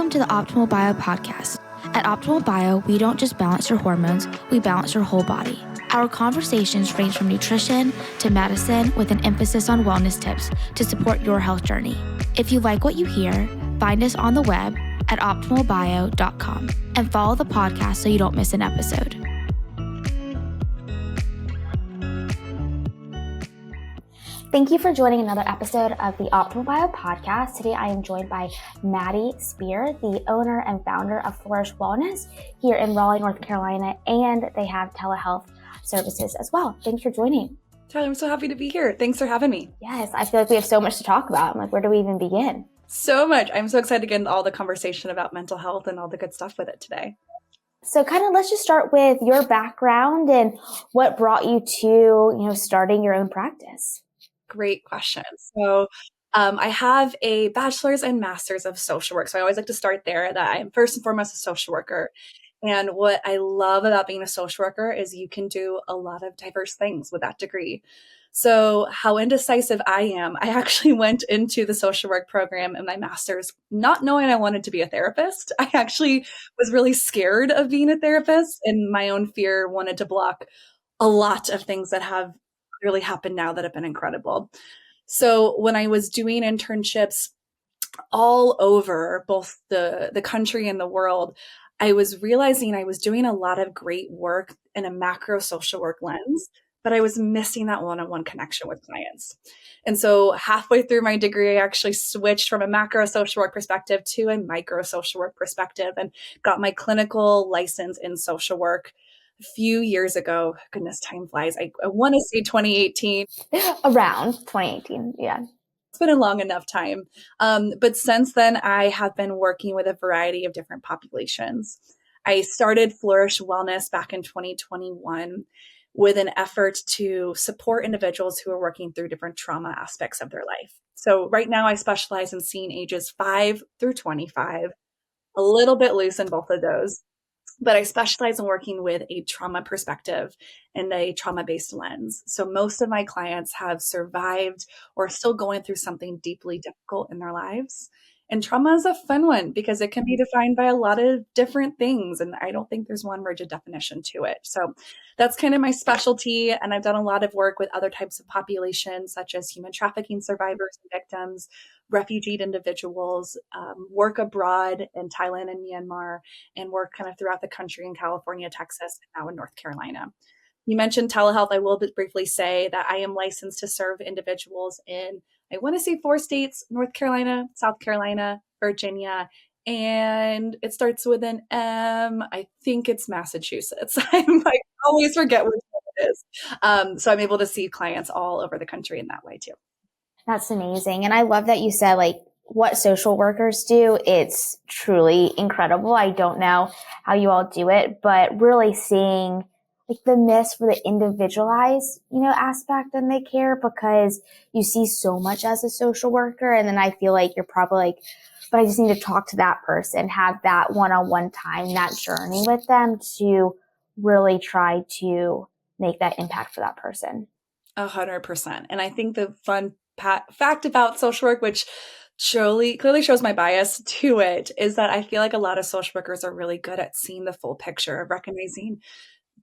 Welcome to the Optimal Bio podcast. At Optimal Bio, we don't just balance your hormones, we balance your whole body. Our conversations range from nutrition to medicine with an emphasis on wellness tips to support your health journey. If you like what you hear, find us on the web at optimalbio.com and follow the podcast so you don't miss an episode. Thank you for joining another episode of the Optimal Bio podcast. Today I am joined by Maddie Spear, the owner and founder of Flourish Wellness here in Raleigh, North Carolina, and they have telehealth services as well. Thanks for joining. Tyler, I'm so happy to be here. Thanks for having me. Yes, I feel like we have so much to talk about. I'm like, where do we even begin? So much. I'm so excited to get into all the conversation about mental health and all the good stuff with it today. So let's just start with your background and what brought you to, starting your own practice. Great question. So I have a bachelor's and master's of social work. So I always like to start there, that I am first and foremost a social worker. And what I love about being a social worker is you can do a lot of diverse things with that degree. So how indecisive I am, I actually went into the social work program in my master's not knowing I wanted to be a therapist. I actually was really scared of being a therapist, and my own fear wanted to block a lot of things that have really happened now that have been incredible. So when I was doing internships all over both the country and the world, I was realizing I was doing a lot of great work in a macro social work lens, but I was missing that one-on-one connection with clients. And so halfway through my degree, I actually switched from a macro social work perspective to a micro social work perspective and got my clinical license in social work a few years ago. Goodness, time flies. I want to say 2018. Around 2018, yeah. It's been a long enough time. But since then, I have been working with a variety of different populations. I started Flourish Wellness back in 2021 with an effort to support individuals who are working through different trauma aspects of their life. So right now I specialize in seeing ages 5 through 25, a little bit loose in both of those. But I specialize in working with a trauma perspective and a trauma-based lens. So most of my clients have survived or are still going through something deeply difficult in their lives. And trauma is a fun one because it can be defined by a lot of different things. And I don't think there's one rigid definition to it. So that's kind of my specialty. And I've done a lot of work with other types of populations, such as human trafficking survivors and victims, refugeed individuals, work abroad in Thailand and Myanmar, and work kind of throughout the country in California, Texas, and now in North Carolina. You mentioned telehealth. I will briefly say that I am licensed to serve individuals in, I want to say 4 states: North Carolina, South Carolina, Virginia, and it starts with an M. I think it's Massachusetts. I always forget which one it is. So I'm able to see clients all over the country in that way too. That's amazing. And I love that you said what social workers do. It's truly incredible. I don't know how you all do it, but really seeing the miss for the individualized, aspect in the care, because you see so much as a social worker. And then I feel like you're probably but I just need to talk to that person, have that one-on-one time, that journey with them to really try to make that impact for that person. 100%. And I think the fun fact about social work, which clearly shows my bias to it, is that I feel like a lot of social workers are really good at seeing the full picture, of recognizing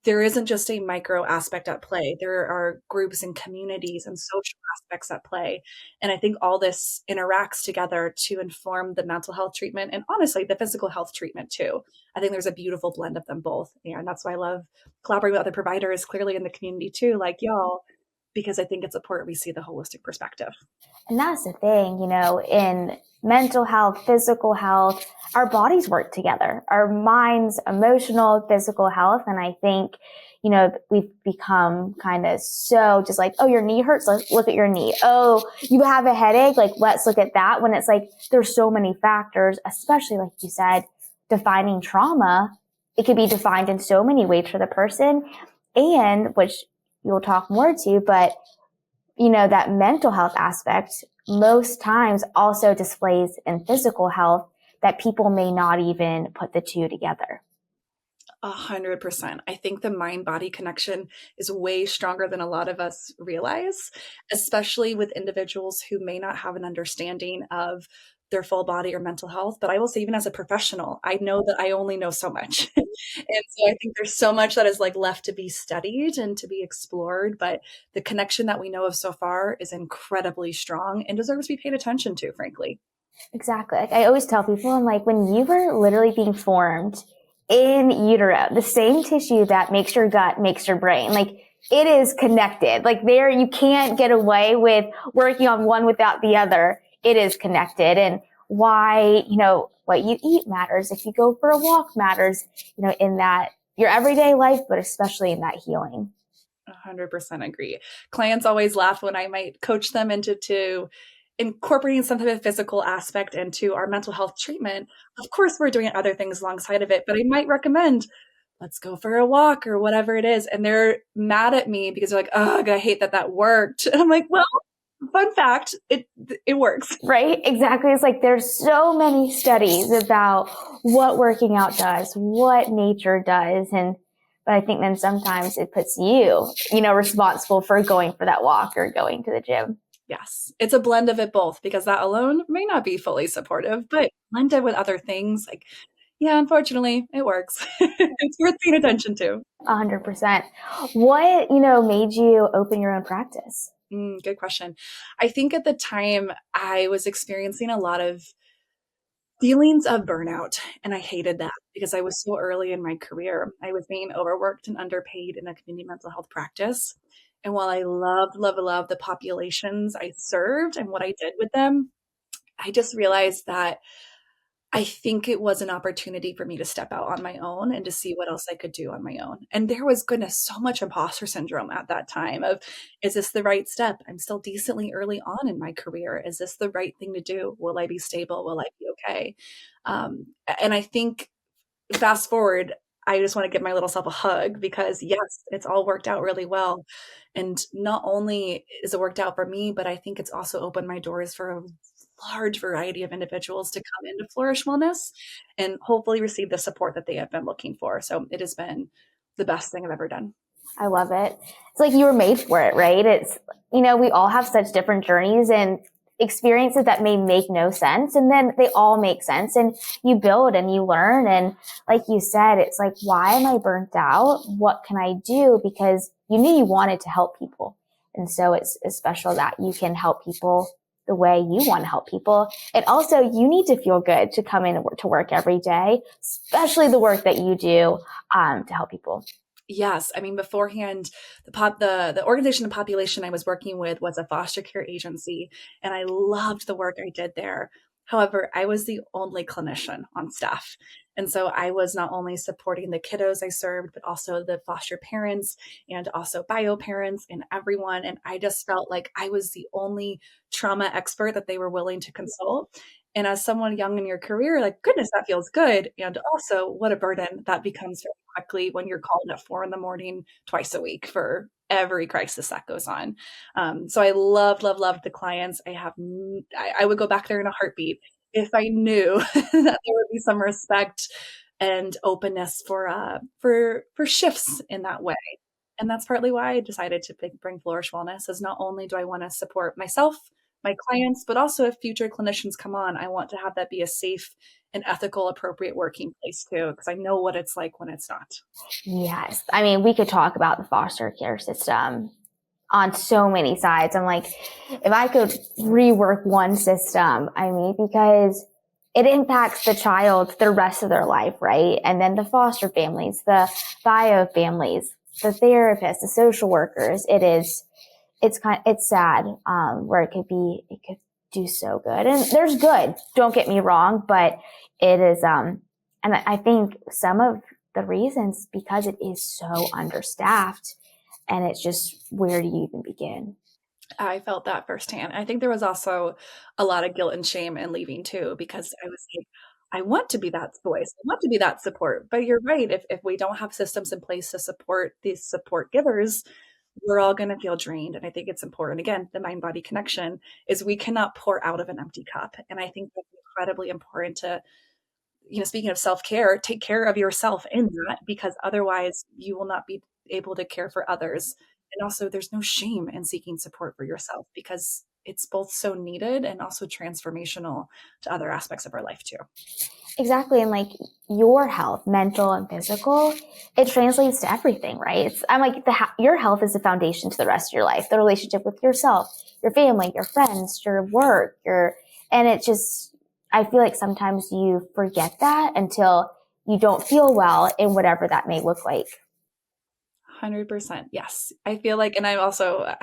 there isn't just a micro aspect at play. There are groups and communities and social aspects at play. And I think all this interacts together to inform the mental health treatment and honestly, the physical health treatment too. I think there's a beautiful blend of them both. And that's why I love collaborating with other providers clearly in the community too, like y'all, because I think it's important we see the holistic perspective. And that's the thing, in mental health, physical health, our bodies work together, our minds, emotional, physical health. And I think, we've become kind of so just oh, your knee hurts. Let's look at your knee. Oh, you have a headache. Let's look at that. When it's there's so many factors, especially like you said, defining trauma. It could be defined in so many ways for the person, and which you'll talk more to, but that mental health aspect most times also displays in physical health that people may not even put the two together. 100%. I think the mind-body connection is way stronger than a lot of us realize, especially with individuals who may not have an understanding of their full body or mental health. But I will say, even as a professional, I know that I only know so much. And so I think there's so much that is like left to be studied and to be explored. But the connection that we know of so far is incredibly strong and deserves to be paid attention to, frankly. Exactly. Like I always tell people, I'm like, when you were literally being formed in utero, the same tissue that makes your gut makes your brain. Like it is connected. Like there, you can't get away with working on one without the other. It is connected. And why, what you eat matters. If you go for a walk matters, in that your everyday life, but especially in that healing. 100% agree. Clients always laugh when I might coach them into incorporating some type of physical aspect into our mental health treatment. Of course, we're doing other things alongside of it, but I might recommend, let's go for a walk or whatever it is. And they're mad at me because they're like, oh, I hate that worked. And I'm like, well, fun fact, it works. Right? Exactly. It's like there's so many studies about what working out does, what nature does. But I think then sometimes it puts you, responsible for going for that walk or going to the gym. Yes, it's a blend of it both, because that alone may not be fully supportive, but blended with other things, like, yeah, unfortunately, it works. It's worth paying attention to. 100%. What, made you open your own practice? Good question. I think at the time I was experiencing a lot of feelings of burnout, and I hated that because I was so early in my career. I was being overworked and underpaid in a community mental health practice. And while I loved the populations I served and what I did with them, I just realized that I think it was an opportunity for me to step out on my own and to see what else I could do on my own. And there was, goodness, so much imposter syndrome at that time of, is this the right step? I'm still decently early on in my career. Is this the right thing to do? Will I be stable? Will I be okay? And I think, fast forward, I just want to give my little self a hug, because yes, it's all worked out really well. And not only is it worked out for me, but I think it's also opened my doors for a large variety of individuals to come into Flourish Wellness and hopefully receive the support that they have been looking for. So it has been the best thing I've ever done. I love it. It's like you were made for it, right? It's, we all have such different journeys and experiences that may make no sense. And then they all make sense, and you build and you learn. And like you said, it's like, why am I burnt out? What can I do? Because you knew you wanted to help people. And so it's special that you can help people the way you want to help people. And also you need to feel good to come in to work every day, especially the work that you do, to help people. Yes. I mean, beforehand, the organization, the population I was working with was a foster care agency, and I loved the work I did there. However, I was the only clinician on staff. And so I was not only supporting the kiddos I served, but also the foster parents and also bio parents and everyone. And I just felt like I was the only trauma expert that they were willing to consult. And as someone young in your career, like, goodness, that feels good. And also, what a burden that becomes very quickly when you're called at 4 a.m. twice a week for every crisis that goes on. So I loved the clients. I would go back there in a heartbeat if I knew that there would be some respect and openness for shifts in that way. And that's partly why I decided to bring Flourish Wellness, as not only do I want to support myself, my clients, but also if future clinicians come on, I want to have that be a safe and ethical, appropriate working place too, because I know what it's like when it's not. Yes. I mean, we could talk about the foster care system on so many sides. I'm like, if I could rework one system, I mean, because it impacts the child the rest of their life, right? And then the foster families, the bio families, the therapists, the social workers, it's sad, where it could do so good. And there's good, don't get me wrong, but it is, and I think some of the reasons because it is so understaffed, and it's just, where do you even begin? I felt that firsthand. I think there was also a lot of guilt and shame in leaving too, because I was like, I want to be that voice. I want to be that support. But you're right. If we don't have systems in place to support these support givers, we're all going to feel drained. And I think it's important. Again, the mind body connection is, we cannot pour out of an empty cup. And I think that's incredibly important to, speaking of self-care, take care of yourself in that, because otherwise you will not be able to care for others. And also, there's no shame in seeking support for yourself, because it's both so needed and also transformational to other aspects of our life too. Exactly. And like your health, mental and physical, it translates to everything, right? I'm like, your health is the foundation to the rest of your life, the relationship with yourself, your family, your friends, your work, and it just, I feel like sometimes you forget that until you don't feel well in whatever that may look like. 100%. Yes. I feel like, and I'm also,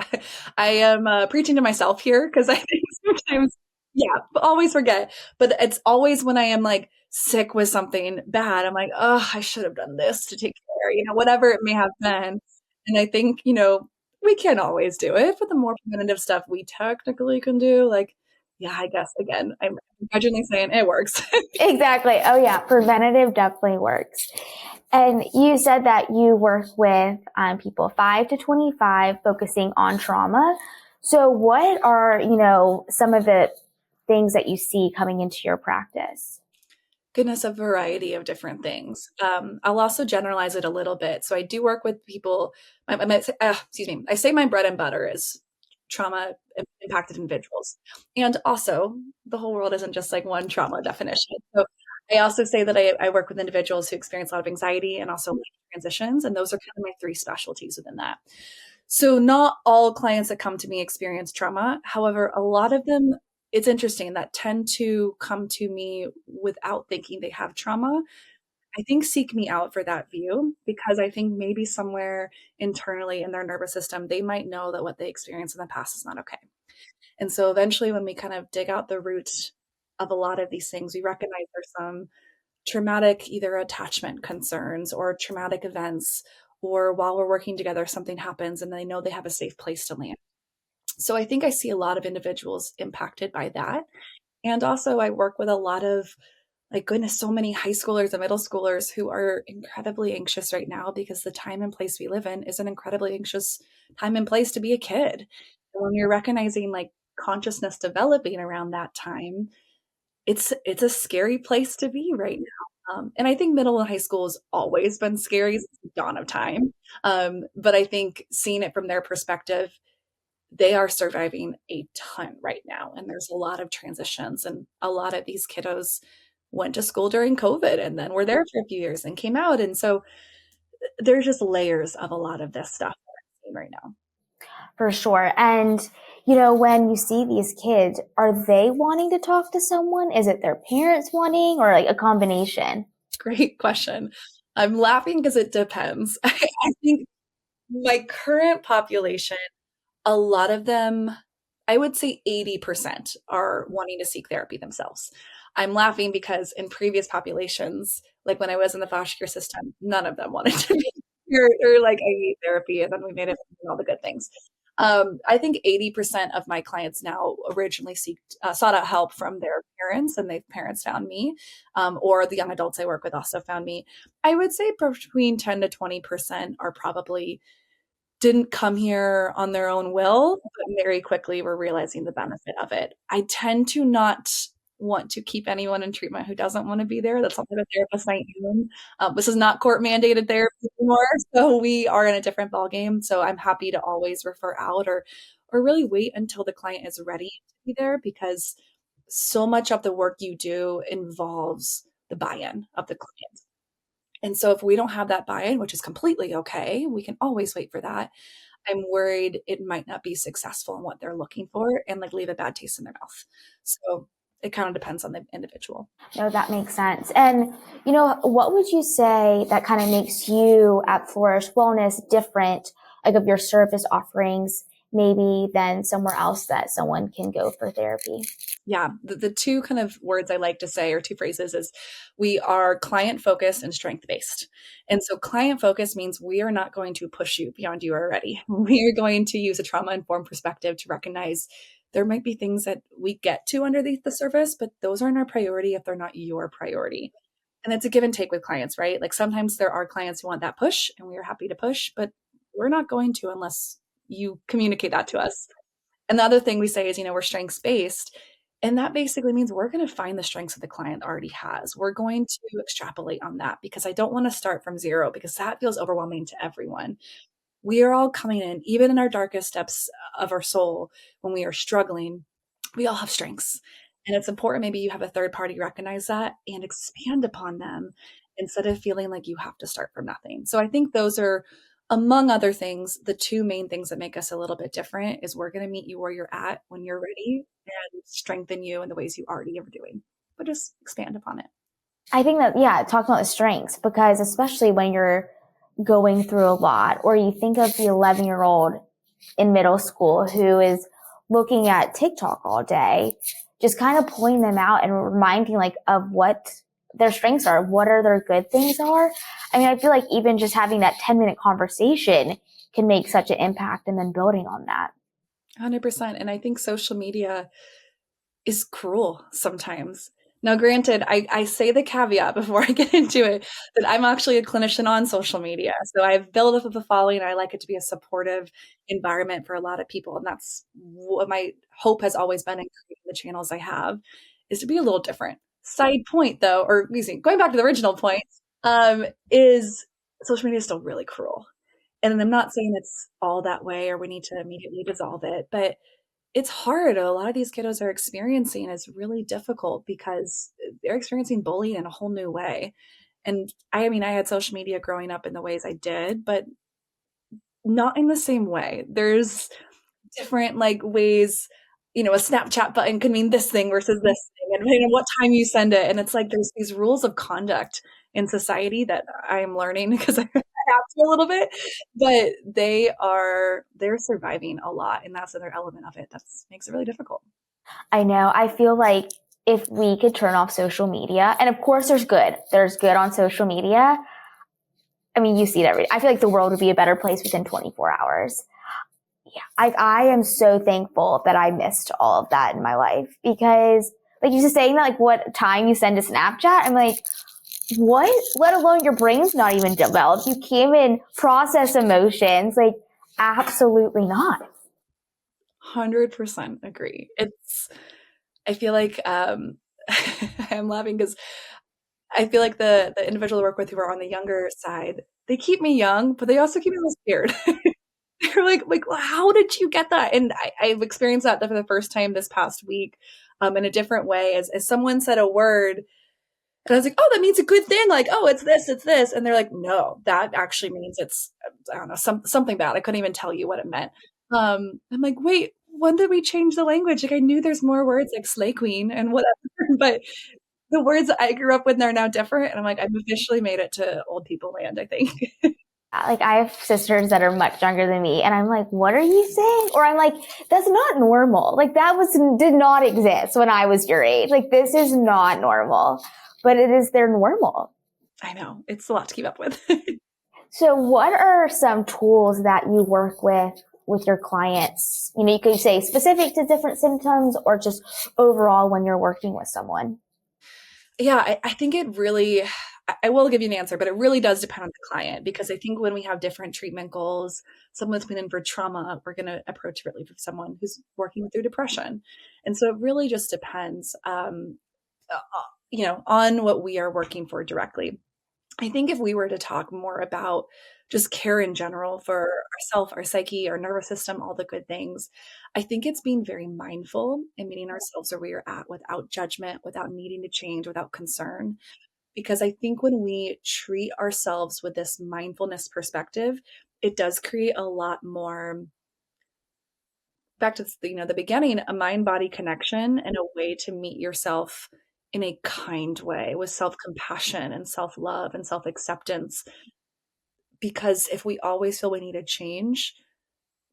I am preaching to myself here because I think sometimes, yeah, always forget. But it's always when I am like sick with something bad, I'm like, oh, I should have done this to take care, whatever it may have been. And I think, we can't always do it, but the more preventative stuff we technically can do, like, yeah, I guess again, I'm gradually saying it works. Exactly. Oh yeah. Preventative definitely works. And you said that you work with people 5 to 25 focusing on trauma. So what are, some of the things that you see coming into your practice? Goodness, a variety of different things. I'll also generalize it a little bit. So I do work with people. Excuse me. I say my bread and butter is trauma impacted individuals, and also the whole world isn't just like one trauma definition. So I also say that I work with individuals who experience a lot of anxiety and also life transitions, and those are kind of my three specialties within that. So not all clients that come to me experience trauma. However, a lot of them, it's interesting that tend to come to me without thinking they have trauma. I think seek me out for that view because I think maybe somewhere internally in their nervous system, they might know that what they experienced in the past is not okay. And so eventually, when we kind of dig out the root of a lot of these things, we recognize there's some traumatic either attachment concerns or traumatic events, or while we're working together, something happens and they know they have a safe place to land. So I think I see a lot of individuals impacted by that. And also, I work with a lot of, like, goodness, so many high schoolers and middle schoolers who are incredibly anxious right now because the time and place we live in is an incredibly anxious time and place to be a kid. And when you're recognizing like consciousness developing around that time, it's a scary place to be right now. And I think middle and high school has always been scary since the dawn of time. But I think seeing it from their perspective, they are surviving a ton right now. And there's a lot of transitions, and a lot of these kiddos went to school during COVID and then were there for a few years and came out. And so there's just layers of a lot of this stuff that I'm seeing right now. For sure. And, when you see these kids, are they wanting to talk to someone? Is it their parents wanting or like a combination? Great question. I'm laughing because it depends. I think my current population, a lot of them, I would say 80% are wanting to seek therapy themselves. I'm laughing because in previous populations, like when I was in the foster care system, none of them wanted to be here. Or like, I need therapy, and then we made it all the good things. I think 80% of my clients now originally sought out help from their parents, and their parents found me, or the young adults I work with also found me. I would say between 10 to 20% are probably didn't come here on their own will, but very quickly were realizing the benefit of it. I tend to not want to keep anyone in treatment who doesn't want to be there. That's something a therapist might do. This is not court mandated therapy anymore, so we are in a different ballgame. So I'm happy to always refer out, or really wait until the client is ready to be there, because so much of the work you do involves the buy-in of the client. And so if we don't have that buy-in, which is completely okay, we can always wait for that. I'm worried it might not be successful in what they're looking for and like leave a bad taste in their mouth. So it kind of depends on the individual. No, that makes sense. And, what would you say that kind of makes you at Flourish Wellness different, like of your service offerings, maybe than somewhere else that someone can go for therapy? Yeah, the two kind of words I like to say, or two phrases, is we are client focused and strength based. And so client focused means we are not going to push you beyond you are ready. We are going to use a trauma informed perspective to recognize there might be things that we get to underneath the surface, but those aren't our priority if they're not your priority. And it's a give and take with clients, right? Like sometimes there are clients who want that push and we are happy to push, but we're not going to unless you communicate that to us. And the other thing we say is, we're strengths based. And that basically means we're going to find the strengths that the client already has. We're going to extrapolate on that, because I don't want to start from zero, because that feels overwhelming to everyone. we are all coming in, even in our darkest depths of our soul, when we are struggling, we all have strengths. And it's important maybe you have a third party recognize that and expand upon them instead of feeling like you have to start from nothing. So I think those are, among other things, the two main things that make us a little bit different is we're going to meet you where you're at when you're ready and strengthen you in the ways you already are doing, but just expand upon it. I think that, yeah, talking about the strengths, because especially when you're going through a lot, or you think of the 11-year-old in middle school who is looking at TikTok all day, just kind of pulling them out and reminding like of what their strengths are, what are their good things are. I mean, I feel like even just having that 10-minute conversation can make such an impact, and then building on that. 100%. And I think social media is cruel sometimes. Now, granted, I say the caveat before I get into it that I'm actually a clinician on social media. So I've built up a following. I like it to be a supportive environment for a lot of people. And that's what my hope has always been in creating the channels I have, is to be a little different. Side point, though, or going back to the original point, is social media is still really cruel. And I'm not saying it's all that way or we need to immediately dissolve it, but it's hard. A lot of these kiddos are experiencing is really difficult because they're experiencing bullying in a whole new way. And I mean, I had social media growing up in the ways I did, but not in the same way. There's different like ways, a Snapchat button could mean this thing versus this thing, and what time you send it. And it's like there's these rules of conduct in society that I'm learning because I have to a little bit, but they're surviving a lot, and that's another element of it that makes it really difficult. I know. I feel like if we could turn off social media, and of course there's good on social media. I mean, you see it every day. I feel like the world would be a better place within 24 hours. Yeah, I am so thankful that I missed all of that in my life, because like you're just saying that, like what time you send a Snapchat, I'm like, what? Let alone your brain's not even developed. You can't even process emotions. Like, absolutely not. 100% agree. I feel like, I'm laughing because I feel like the individual I work with who are on the younger side, they keep me young, but they also keep me a little scared. They're like, well, how did you get that? And I've experienced that for the first time this past week, in a different way. As someone said a word, and I was like, oh, that means a good thing. Like, oh, it's this. And they're like, no, that actually means it's, I don't know, something bad. I couldn't even tell you what it meant. I'm like, wait, when did we change the language? Like, I knew there's more words like slay queen and whatever, but the words I grew up with are now different. And I'm like, I've officially made it to old people land, I think. Like, I have sisters that are much younger than me, and I'm like, what are you saying? Or I'm like, that's not normal. Like, did not exist when I was your age. Like, this is not normal, but it is their normal. I know. It's a lot to keep up with. So what are some tools that you work with your clients? You could say specific to different symptoms, or just overall when you're working with someone. Yeah, I think it really, I will give you an answer, but it really does depend on the client, because I think when we have different treatment goals, someone's coming in for trauma, we're going to approach it really for someone who's working through depression. And so it really just depends, on what we are working for directly. I think if we were to talk more about just care in general for ourselves, our psyche, our nervous system, all the good things, I think it's being very mindful and meeting ourselves where we are at without judgment, without needing to change, without concern. Because I think when we treat ourselves with this mindfulness perspective, it does create a lot more, back to the beginning, a mind-body connection and a way to meet yourself in a kind way with self-compassion and self-love and self-acceptance. Because if we always feel we need a change,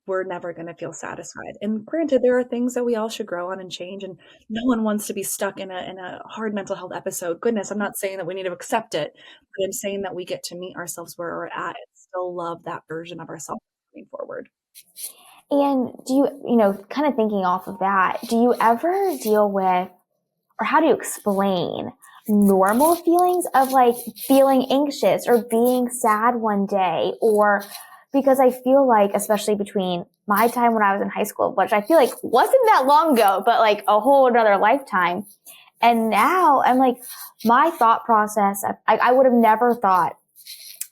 we're never going to feel satisfied. And granted, there are things that we all should grow on and change, and no one wants to be stuck in a hard mental health episode. Goodness, I'm not saying that we need to accept it, but I'm saying that we get to meet ourselves where we're at and still love that version of ourselves moving forward. And do you, kind of thinking off of that, do you ever deal with, or how do you explain normal feelings of like feeling anxious or being sad one day? Or because I feel like, especially between my time when I was in high school, which I feel like wasn't that long ago, but like a whole another lifetime. And now I'm like, my thought process, I would have never thought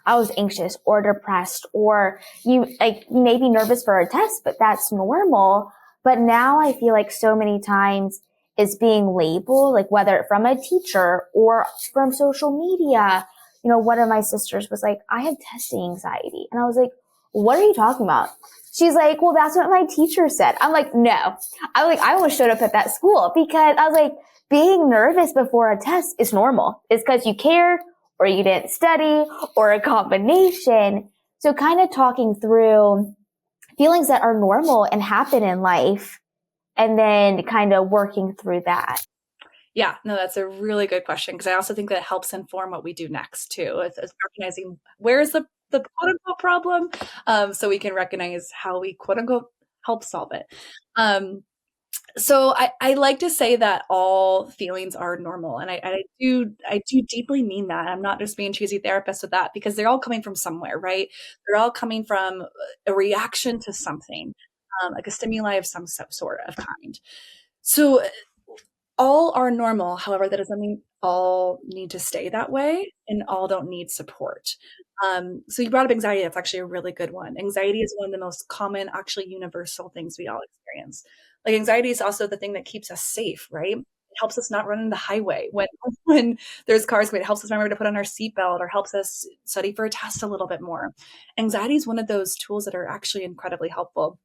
I was anxious or depressed, or you may be nervous for a test, but that's normal. But now I feel like so many times it's being labeled, like whether from a teacher or from social media. One of my sisters was like, I have testing anxiety. And I was like, what are you talking about? She's like, well, that's what my teacher said. I'm like, no. I almost showed up at that school because I was like, being nervous before a test is normal. It's because you cared or you didn't study or a combination. So kind of talking through feelings that are normal and happen in life and then kind of working through that. Yeah, no, that's a really good question because I also think that helps inform what we do next too. It's recognizing where is the quote unquote problem, so we can recognize how we quote unquote help solve it. So I like to say that all feelings are normal, and I do deeply mean that. I'm not just being cheesy therapist with that because they're all coming from somewhere, right? They're all coming from a reaction to something, like a stimuli of some sort of kind. So all are normal. However, that doesn't mean all need to stay that way and all don't need support. So you brought up anxiety. That's actually a really good one. Anxiety is one of the most common, actually universal things we all experience. Like anxiety is also the thing that keeps us safe, right? It helps us not run in the highway when there's cars. It helps us remember to put on our seatbelt or helps us study for a test a little bit more. Anxiety is one of those tools that are actually incredibly helpful.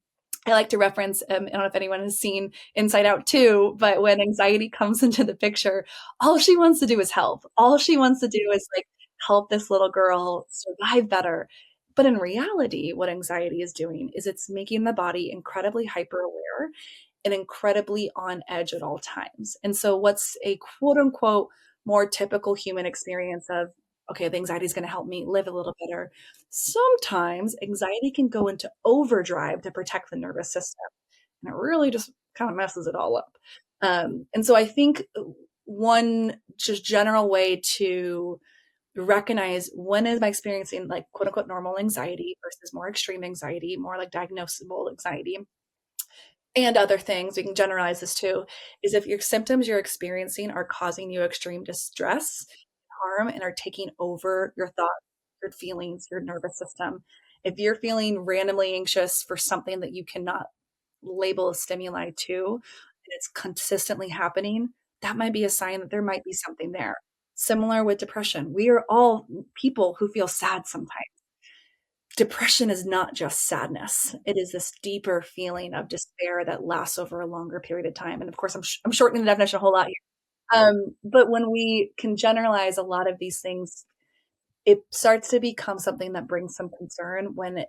I like to reference, I don't know if anyone has seen Inside Out 2, but when anxiety comes into the picture, all she wants to do is help. All she wants to do is like help this little girl survive better. But in reality, what anxiety is doing is it's making the body incredibly hyper aware and incredibly on edge at all times. And so what's a quote unquote more typical human experience of, okay, the anxiety is going to help me live a little better. Sometimes anxiety can go into overdrive to protect the nervous system, and it really just kind of messes it all up. And so I think one just general way to recognize when am I experiencing like quote unquote normal anxiety versus more extreme anxiety, more like diagnosable anxiety, and other things, we can generalize this too, is if your symptoms you're experiencing are causing you extreme distress, harm, and are taking over your thoughts, your feelings, your nervous system. If you're feeling randomly anxious for something that you cannot label a stimuli to, and it's consistently happening, that might be a sign that there might be something there. Similar with depression. We are all people who feel sad sometimes. Depression is not just sadness. It is this deeper feeling of despair that lasts over a longer period of time. And of course, I'm shortening the definition a whole lot here. But when we can generalize a lot of these things, it starts to become something that brings some concern when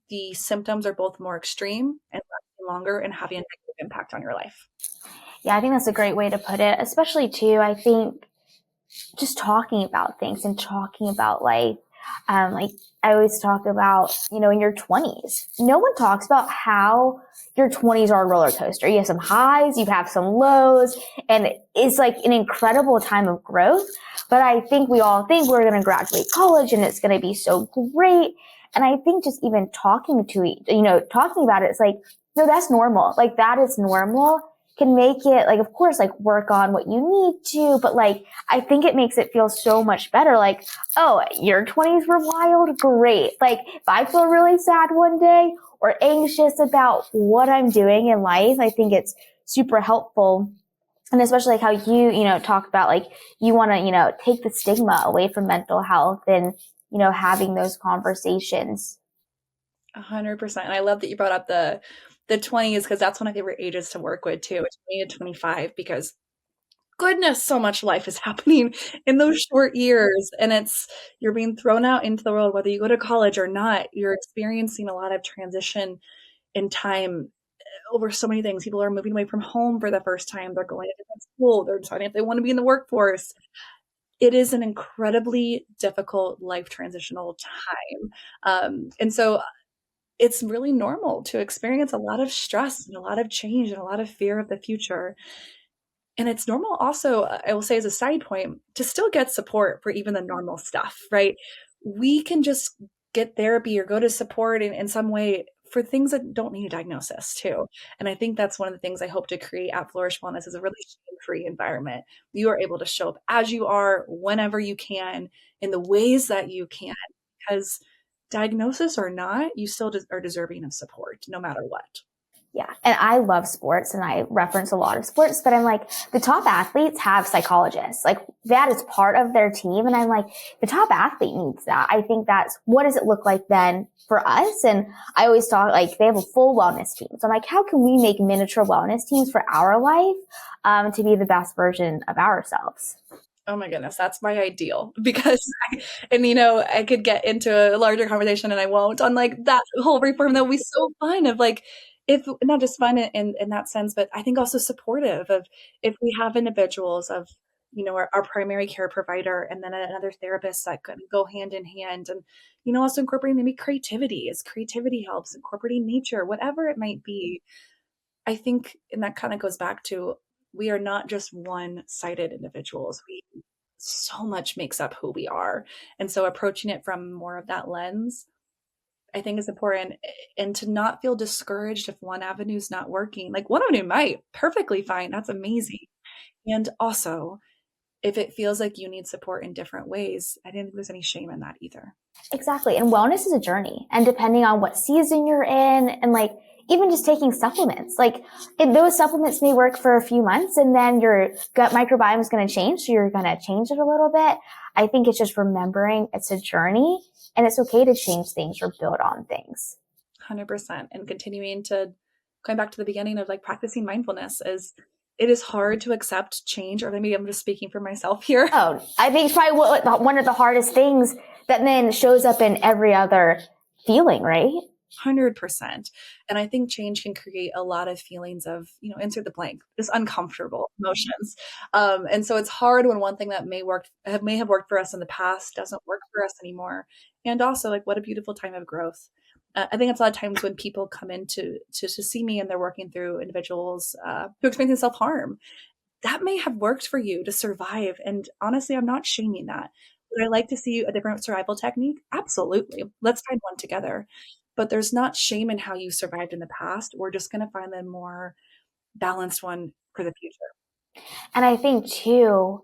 the symptoms are both more extreme and lasting longer and having a negative impact on your life. Yeah, I think that's a great way to put it, especially too, I think just talking about things and talking about life. Like I always talk about, in your 20s, no one talks about how your 20s are a roller coaster. You have some highs, you have some lows, and it's like an incredible time of growth. But I think we all think we're going to graduate college and it's going to be so great. And I think just even talking about it, it's like, no, that's normal. Like that is normal. Can make it like, of course, like work on what you need to, but like, I think it makes it feel so much better. Like, oh, your 20s were wild. Great. Like if I feel really sad one day or anxious about what I'm doing in life, I think it's super helpful. And especially like how you talk about like, you want to, take the stigma away from mental health and, having those conversations. 100%. And I love that you brought up the 20s because that's one of my favorite ages to work with too, 20 to 25, because goodness, so much life is happening in those short years. And you're being thrown out into the world, whether you go to college or not, you're experiencing a lot of transition in time over so many things. People are moving away from home for the first time. They're going to different school. They're deciding if they want to be in the workforce. It is an incredibly difficult life transitional time. And so it's really normal to experience a lot of stress and a lot of change and a lot of fear of the future. And it's normal also, I will say as a side point, to still get support for even the normal stuff, right? We can just get therapy or go to support in some way for things that don't need a diagnosis too. And I think that's one of the things I hope to create at Flourish Wellness is a really shame-free environment. You are able to show up as you are, whenever you can, in the ways that you can, because diagnosis or not, you still are deserving of support no matter what. Yeah. And I love sports and I reference a lot of sports, but I'm like, the top athletes have psychologists. Like that is part of their team. And I'm like, the top athlete needs that. I think that's, what does it look like then for us? And I always talk like they have a full wellness team. So I'm like, how can we make miniature wellness teams for our life, to be the best version of ourselves? Oh my goodness, that's my ideal because I could get into a larger conversation and I won't on like that whole reform that would be so fun of like, if not just fun in that sense, but I think also supportive of if we have individuals of, our primary care provider and then another therapist that could go hand in hand and, also incorporating maybe creativity as creativity helps, incorporating nature, whatever it might be. I think, and that kind of goes back to, we are not just one-sided individuals. So much makes up who we are. And so approaching it from more of that lens, I think is important. And to not feel discouraged if one avenue is not working. Like one avenue might perfectly fine. That's amazing. And also, if it feels like you need support in different ways, I didn't think there's any shame in that either. Exactly. And wellness is a journey. And depending on what season you're in and like even just taking supplements, like those supplements may work for a few months and then your gut microbiome is going to change. So you're going to change it a little bit. I think it's just remembering it's a journey and it's okay to change things or build on things. 100%. And continuing to, going back to the beginning of like practicing mindfulness, is it is hard to accept change, or maybe I'm just speaking for myself here. Oh, I think it's probably one of the hardest things that then shows up in every other feeling, right? 100%. And I think change can create a lot of feelings of, insert the blank, just uncomfortable emotions. And so it's hard when one thing that may have worked for us in the past doesn't work for us anymore. And also, like, what a beautiful time of growth. I think it's a lot of times when people come in to see me and they're working through individuals who experience self-harm, that may have worked for you to survive. And honestly, I'm not shaming that. Would I like to see a different survival technique? Absolutely. Let's find one together. But there's not shame in how you survived in the past. We're just going to find the more balanced one for the future. And I think too,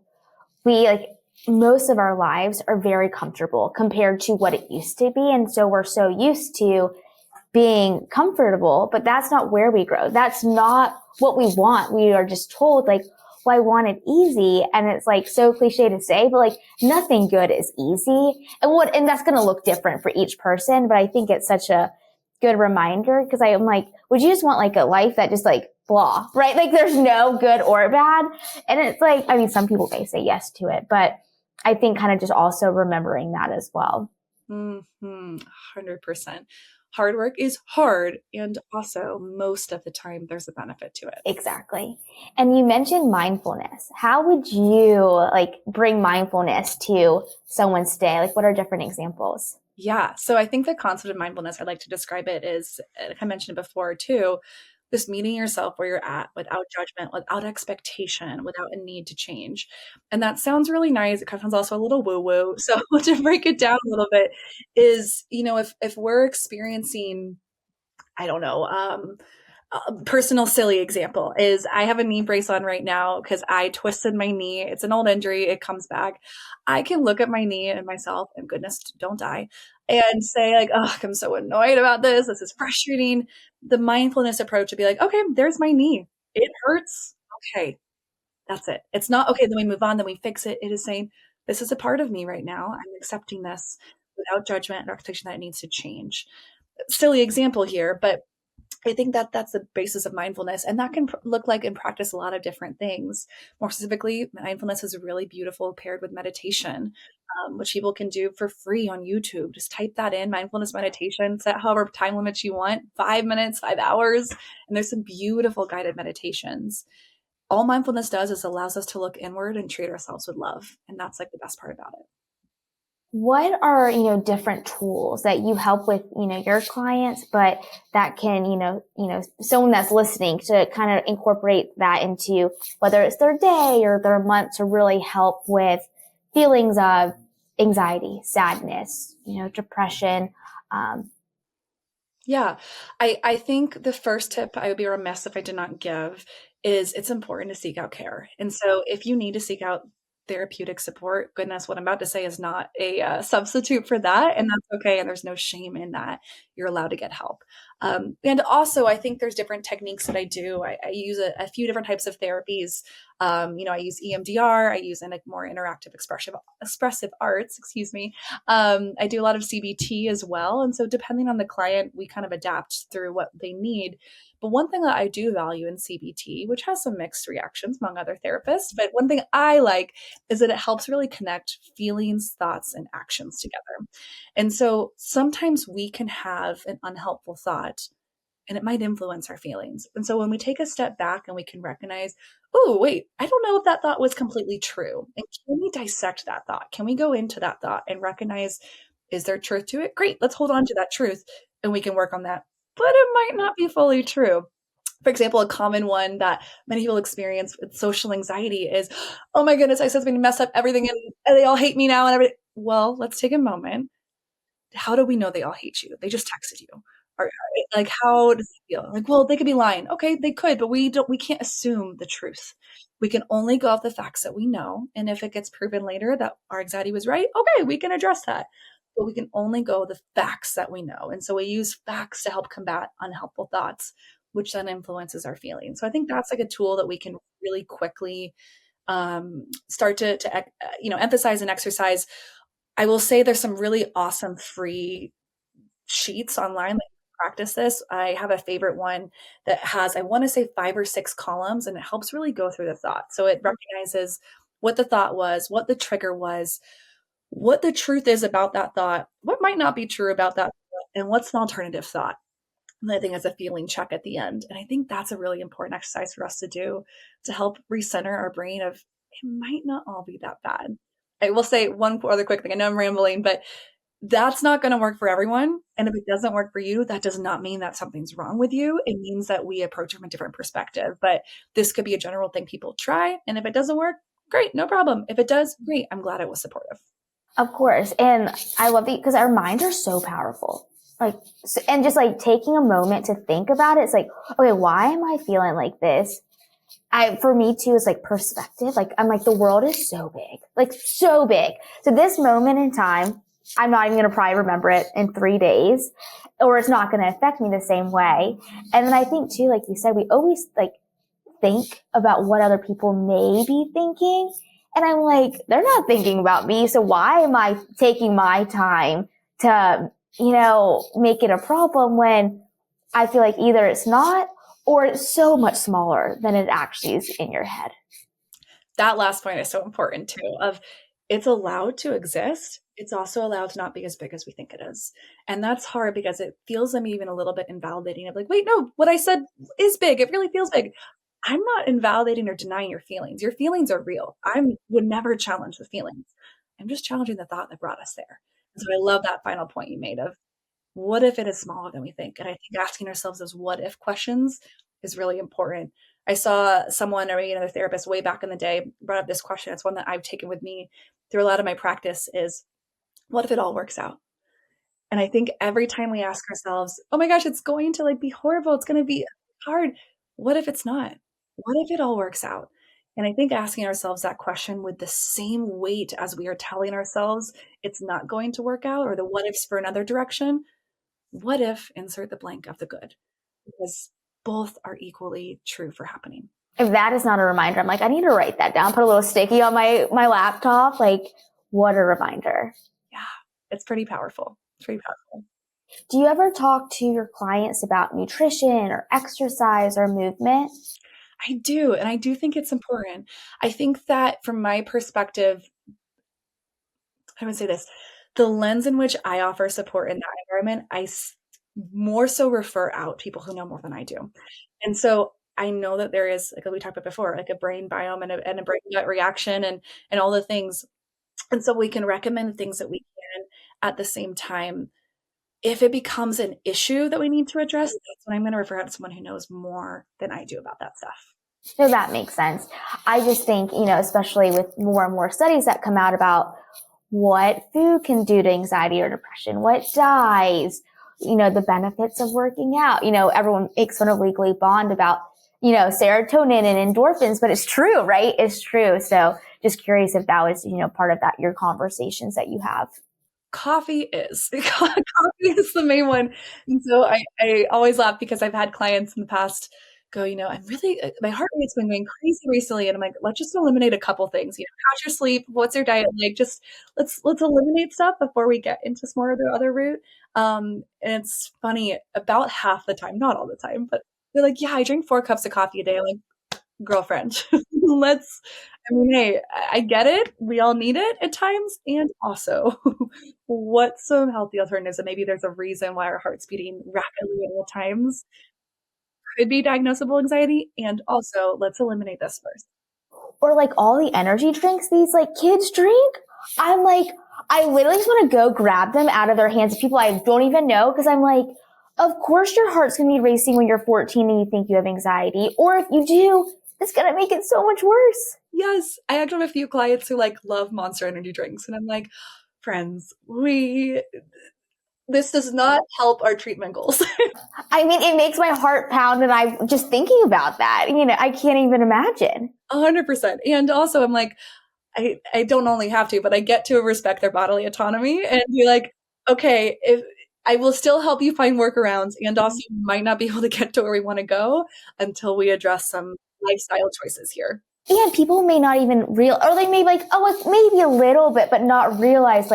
most of our lives are very comfortable compared to what it used to be. And so we're so used to being comfortable, but that's not where we grow. That's not what we want. We are just told like, well, I want it easy. And it's like so cliche to say, but like nothing good is easy. And that's going to look different for each person. But I think it's such a good reminder because I'm like, would you just want like a life that just like blah, right? Like there's no good or bad. And it's like, I mean, some people may say yes to it, but I think kind of just also remembering that as well. 100%. Hard work is hard. And also most of the time there's a benefit to it. Exactly. And you mentioned mindfulness. How would you like bring mindfulness to someone's day? Like what are different examples? Yeah. So I think the concept of mindfulness, I'd like to describe it as, like I mentioned before too, this meeting yourself where you're at without judgment, without expectation, without a need to change. And that sounds really nice. It kind of sounds also a little woo woo. So to break it down a little bit is, if we're experiencing, I don't know, a personal silly example is I have a knee brace on right now because I twisted my knee. It's an old injury. It comes back. I can look at my knee and myself, and goodness, don't die, and say like, oh, I'm so annoyed about this. This is frustrating. The mindfulness approach would be like, okay, there's my knee. It hurts. Okay, that's it. It's not, okay, then we move on, then we fix it. It is saying, this is a part of me right now. I'm accepting this without judgment and expectation that it needs to change. Silly example here, but I think that that's the basis of mindfulness. And that can look like and practice a lot of different things. More specifically, mindfulness is really beautiful paired with meditation, which people can do for free on YouTube. Just type that in, mindfulness meditation, set however time limits you want, 5 minutes, 5 hours. And there's some beautiful guided meditations. All mindfulness does is allows us to look inward and treat ourselves with love. And that's like the best part about it. What are, different tools that you help with, your clients, but that can, someone that's listening to kind of incorporate that into whether it's their day or their month to really help with feelings of anxiety, sadness, depression. Yeah, I think the first tip I would be remiss if I did not give is it's important to seek out care. And so if you need to seek out therapeutic support, goodness, what I'm about to say is not a substitute for that. And that's okay. And there's no shame in that. You're allowed to get help. And also, I think there's different techniques that I do. I use a few different types of therapies. I use EMDR. I use more interactive expressive arts, excuse me. I do a lot of CBT as well. And so depending on the client, we kind of adapt through what they need. But one thing that I do value in CBT, which has some mixed reactions among other therapists, but one thing I like is that it helps really connect feelings, thoughts, and actions together. And so sometimes we can have an unhelpful thought and it might influence our feelings. And so when we take a step back and we can recognize, oh, wait, I don't know if that thought was completely true. And can we dissect that thought? Can we go into that thought and recognize, is there truth to it? Great, let's hold on to that truth and we can work on that. But it might not be fully true. For example, a common one that many people experience with social anxiety is, oh my goodness, I said something to mess up everything and they all hate me now and everything. Well, let's take a moment. How do we know they all hate you? They just texted you. Or like, how does it feel? Like, well, they could be lying. Okay, they could, but we can't assume the truth. We can only go off the facts that we know. And if it gets proven later that our anxiety was right, okay, we can address that. But we can only go the facts that we know. And so we use facts to help combat unhelpful thoughts, which then influences our feelings. So I think that's like a tool that we can really quickly start to emphasize and exercise. I will say there's some really awesome free sheets online that practice this. I have a favorite one that has, I want to say 5 or 6 columns, and it helps really go through the thought. So it recognizes what the thought was, what the trigger was, what the truth is about that thought, what might not be true about that thought, and what's an alternative thought. And I think it's a feeling check at the end. And I think that's a really important exercise for us to do to help recenter our brain of it might not all be that bad. I will say one other quick thing. I know I'm rambling, but that's not going to work for everyone. And if it doesn't work for you, that does not mean that something's wrong with you. It means that we approach it from a different perspective. But this could be a general thing people try. And if it doesn't work, great, no problem. If it does, great. I'm glad it was supportive. Of course. And I love it because our minds are so powerful. And just like taking a moment to think about it, it's like, okay, why am I feeling like this? For me too, it's like perspective. Like, I'm like, the world is so big, like so big. So this moment in time, I'm not even going to probably remember it in 3 days, or it's not going to affect me the same way. And then I think too, like you said, we always like think about what other people may be thinking. And I'm like, they're not thinking about me. So why am I taking my time to, make it a problem when I feel like either it's not or it's so much smaller than it actually is in your head. That last point is so important too, of it's allowed to exist. It's also allowed to not be as big as we think it is. And that's hard because it feels maybe even a little bit invalidating of like, wait, no, what I said is big. It really feels big. I'm not invalidating or denying your feelings. Your feelings are real. I would never challenge the feelings. I'm just challenging the thought that brought us there. And so I love that final point you made of what if it is smaller than we think? And I think asking ourselves those what if questions is really important. I saw someone or another therapist way back in the day brought up this question. It's one that I've taken with me through a lot of my practice is, what if it all works out? And I think every time we ask ourselves, oh my gosh, it's going to like be horrible. It's going to be hard. What if it's not? What if it all works out? And I think asking ourselves that question with the same weight as we are telling ourselves it's not going to work out or the what ifs for another direction, what if insert the blank of the good? Because both are equally true for happening. If that is not a reminder, I'm like, I need to write that down, put a little sticky on my laptop. Like, what a reminder. Yeah, it's pretty powerful. It's pretty powerful. Do you ever talk to your clients about nutrition or exercise or movement? I do. And I do think it's important. I think that from my perspective, I would say this, the lens in which I offer support in that environment, I more so refer out people who know more than I do. And so I know that there is, like we talked about before, like a brain biome and a brain gut reaction and all the things. And so we can recommend things that we can at the same time. If it becomes an issue that we need to address, that's when I'm going to refer out to someone who knows more than I do about that stuff. So that makes sense. I just think, especially with more and more studies that come out about what food can do to anxiety or depression, what dyes, the benefits of working out. Everyone makes fun of Legally Blonde about, serotonin and endorphins, but it's true, right? It's true. So just curious if that was, part of your conversations that you have. Coffee is. Coffee is the main one. And so I always laugh because I've had clients in the past go, I'm really, my heart rate's been going crazy recently. And I'm like, let's just eliminate a couple things. How's your sleep? What's your diet like? Just let's eliminate stuff before we get into some more of the other route. And it's funny, about half the time, not all the time, but they're like, yeah, I drink 4 cups of coffee a day. I'm like, girlfriend, hey, I get it. We all need it at times. And also, what's some healthy alternatives? And maybe there's a reason why our heart's beating rapidly at all times. Could be diagnosable anxiety. And also, let's eliminate this first. Or like all the energy drinks these like kids drink. I'm like, I literally just want to go grab them out of their hands of people I don't even know. Cause I'm like, of course your heart's going to be racing when you're 14 and you think you have anxiety. Or if you do, it's going to make it so much worse. Yes. I actually have a few clients who love Monster energy drinks. And I'm like, friends, this does not help our treatment goals. I mean, it makes my heart pound and I'm just thinking about that. I can't even imagine. 100%. And also I'm like, I don't only have to, but I get to respect their bodily autonomy and be like, okay, if I will still help you find workarounds, and also you might not be able to get to where we want to go until we address some lifestyle choices here. And people may not even or they may be like, oh, maybe a little bit, but not realize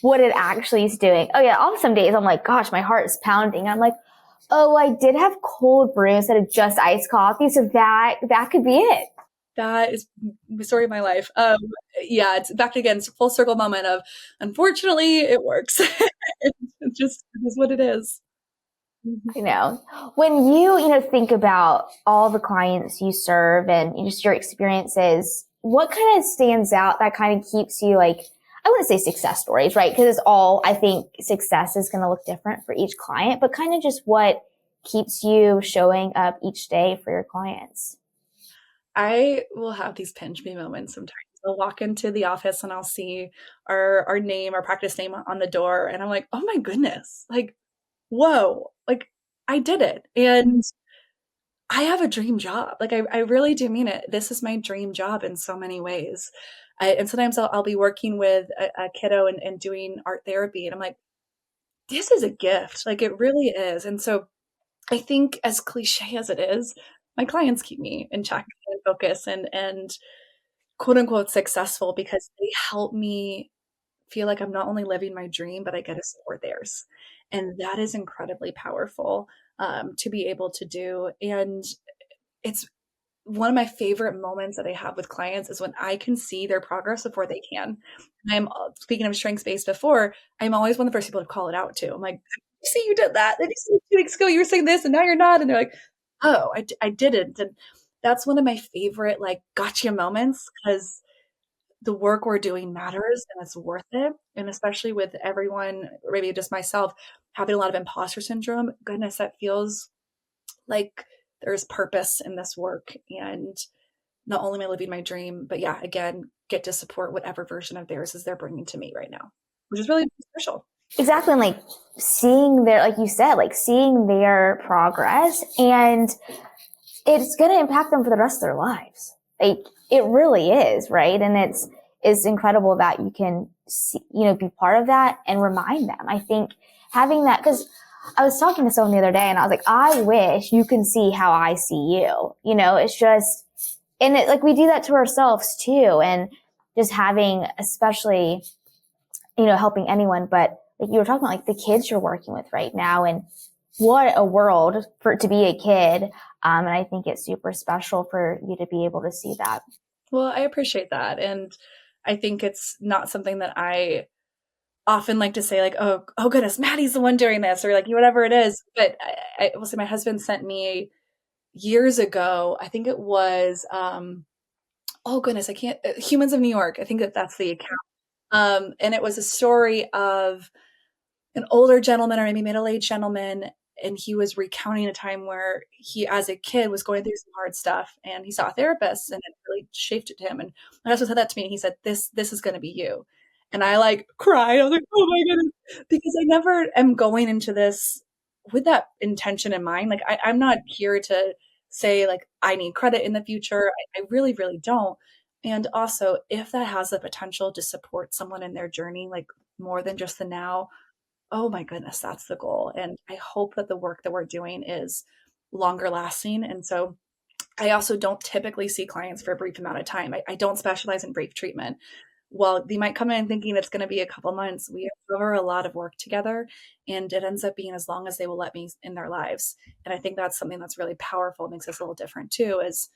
what it actually is doing. Oh yeah, some days I'm like, gosh, my heart is pounding. I'm like, oh, I did have cold brew instead of just iced coffee. So that could be it. That is the story of my life. Yeah, it's back again. It's a full circle moment of, unfortunately, it works. It is what it is. When you think about all the clients you serve and just your experiences, what kind of stands out that kind of keeps you I wouldn't say success stories, right? Because I think success is going to look different for each client, but kind of just what keeps you showing up each day for your clients. I will have these pinch me moments sometimes. I'll walk into the office and I'll see our name, our practice name on the door. And I'm like, oh my goodness, whoa, I did it. And I have a dream job. I really do mean it. This is my dream job in so many ways. And sometimes I'll be working with a kiddo and doing art therapy. And I'm like, this is a gift. It really is. And so I think, as cliche as it is, my clients keep me in check and focus and quote unquote successful because they help me feel like I'm not only living my dream, but I get to support theirs. And that is incredibly powerful to be able to do. And it's one of my favorite moments that I have with clients is when I can see their progress before they can. I'm speaking of strengths-based before, I'm always one of the first people to call it out to. I'm like, see, you did that. Then you see 2 weeks ago, you were saying this and now you're not. And they're like, oh, I didn't. And that's one of my favorite gotcha moments because the work we're doing matters and it's worth it. And especially with everyone, or maybe just myself, having a lot of imposter syndrome, goodness, that feels like there's purpose in this work. And not only am I living my dream, but yeah, again, get to support whatever version of theirs is they're bringing to me right now, which is really special. Exactly. And seeing like you said, seeing their progress, and it's going to impact them for the rest of their lives. It really is, right? And it's incredible that you can see, be part of that and remind them. I think having that, because I was talking to someone the other day and I was like, I wish you can see how I see you. It's just, and we do that to ourselves too. And just having, especially, helping anyone, but you were talking about the kids you're working with right now, and what a world for it to be a kid. And I think it's super special for you to be able to see that. Well, I appreciate that. And I think it's not something that I often like to say oh goodness, Maddie's the one doing this, or whatever it is. But I will say my husband sent me years ago, I think it was, oh goodness, I can't, Humans of New York. I think that's the account. And it was a story of an older gentleman or maybe middle-aged gentleman. And he was recounting a time where he, as a kid, was going through some hard stuff and he saw a therapist and it really shaped him. And my husband said that to me and he said, this is going to be you. And I cried. I was like, oh my goodness, because I never am going into this with that intention in mind. I'm not here to say I need credit in the future. I really, really don't. And also, if that has the potential to support someone in their journey, like more than just the now, oh my goodness, that's the goal. And I hope that the work that we're doing is longer lasting. And so I also don't typically see clients for a brief amount of time. I don't specialize in brief treatment. Well, they might come in thinking it's going to be a couple months. We cover a lot of work together, and it ends up being as long as they will let me in their lives. And I think that's something that's really powerful, makes us a little different too, is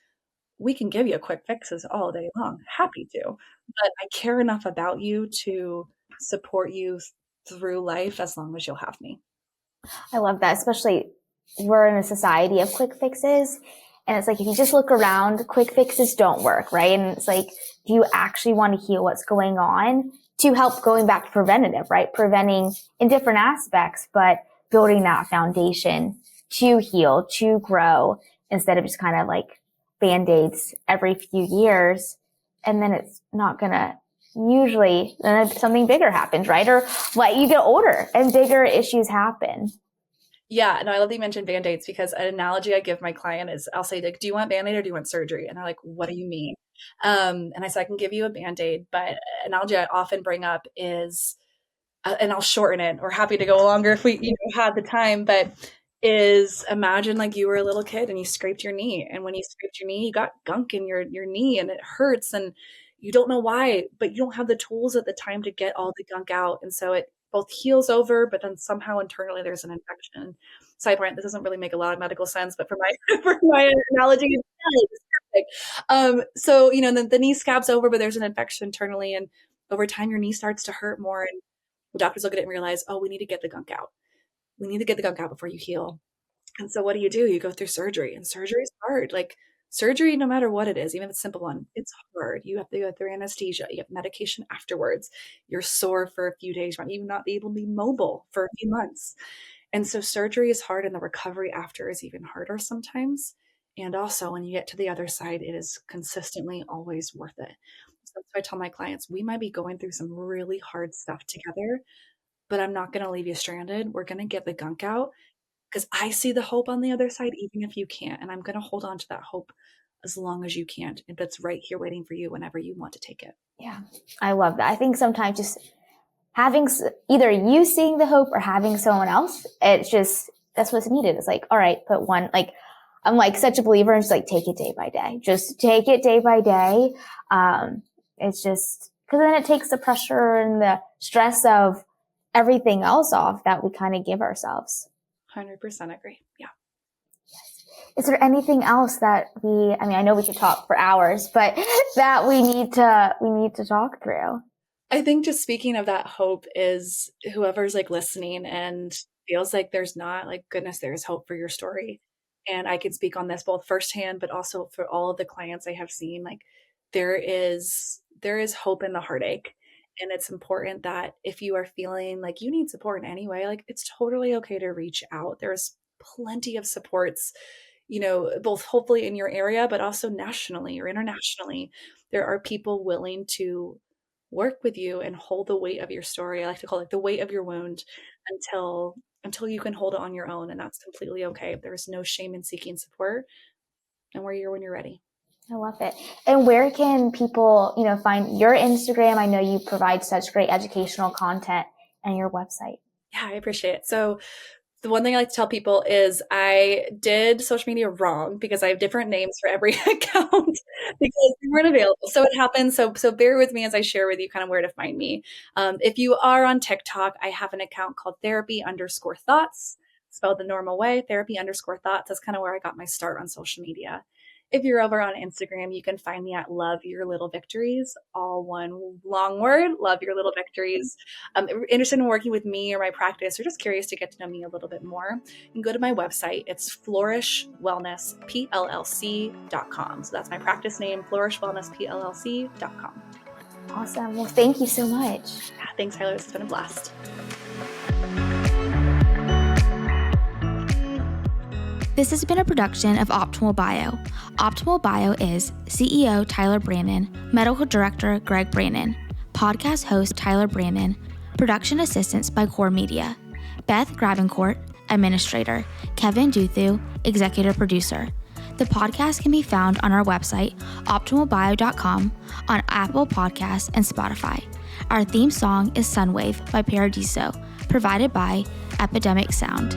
we can give you quick fixes all day long. Happy to. But I care enough about you to support you through life as long as you'll have me. I love that, especially we're in a society of quick fixes. And it's like, if you just look around, quick fixes don't work, right? And it's like, do you actually want to heal what's going on to help going back to preventative, right? Preventing in different aspects, but building that foundation to heal, to grow, instead of just kind of like Band-Aids every few years. And then it's not going to usually something bigger happens, right? Or like you get older and bigger issues happen. Yeah, no, I love that you mentioned Band-Aids, because an analogy I give my client is I'll say, like, do you want Band-Aid or do you want surgery? And they're like, what do you mean? And I said, I can give you a Band-Aid, but an analogy I often bring up is, and I'll shorten it, or happy to go longer if we had the time, but is imagine like you were a little kid and you scraped your knee. And when you scraped your knee, you got gunk in your knee and it hurts and you don't know why, but you don't have the tools at the time to get all the gunk out. And so it both heals over, but then somehow internally there's an infection. Side point, this doesn't really make a lot of medical sense, but for my analogy, it's perfect. So, the knee scabs over, but there's an infection internally. And over time, your knee starts to hurt more. And the doctors look at it and realize, oh, we need to get the gunk out. We need to get the gunk out before you heal. And so what do? You go through surgery, and surgery is hard. Like surgery, no matter what it is, even if it's a simple one, it's hard. You have to go through anesthesia. You have medication afterwards. You're sore for a few days. You might even not be able to be mobile for a few months. And so surgery is hard, and the recovery after is even harder sometimes. And also when you get to the other side, it is consistently always worth it. So that's why I tell my clients, we might be going through some really hard stuff together, but I'm not going to leave you stranded. We're going to get the gunk out, because I see the hope on the other side, even if you can't. And I'm going to hold on to that hope as long as you can't. And it's right here waiting for you whenever you want to take it. Yeah, I love that. I think sometimes just having either you seeing the hope or having someone else, it's just, that's what's needed. It's like, all right, put one, like, I'm like such a believer in just like, take it day by day. Just take it day by day. It's just, because then it takes the pressure and the stress of everything else off that we kind of give ourselves. 100% agree. Yeah. Is there anything else that I know we could talk for hours, but that we need to talk through? I think just speaking of that hope is whoever's like listening and feels like there's not, like, goodness, there's hope for your story. And I can speak on this both firsthand, but also for all of the clients I have seen, like there is hope in the heartache. And it's important that if you are feeling like you need support in any way, like it's totally okay to reach out. There's plenty of supports, both hopefully in your area, but also nationally or internationally. There are people willing to work with you and hold the weight of your story. I like to call it the weight of your wound until you can hold it on your own. And that's completely okay. There's no shame in seeking support, and we're here when you're ready. I love it. And where can people, find your Instagram? I know you provide such great educational content, and your website. Yeah, I appreciate it. So the one thing I like to tell people is I did social media wrong, because I have different names for every account because they weren't available. So it happens. So bear with me as I share with you kind of where to find me. If you are on TikTok, I have an account called therapy_thoughts, spelled the normal way, therapy_thoughts. That's kind of where I got my start on social media. If you're over on Instagram, you can find me at Love Your Little Victories, all one long word, Love Your Little Victories. Interested in working with me or my practice, or just curious to get to know me a little bit more, you can go to my website. It's flourishwellnesspllc.com. So that's my practice name, flourishwellnesspllc.com. Awesome. Well, thank you so much. Yeah, thanks, Tyler. It's been a blast. This has been a production of Optimal Bio. Optimal Bio is CEO Tyler Brandon, Medical Director Greg Brandon, podcast host Tyler Brandon, production assistance by Core Media, Beth Gravencourt, Administrator, Kevin Duthu, Executive Producer. The podcast can be found on our website, optimalbio.com, on Apple Podcasts and Spotify. Our theme song is Sunwave by Paradiso, provided by Epidemic Sound.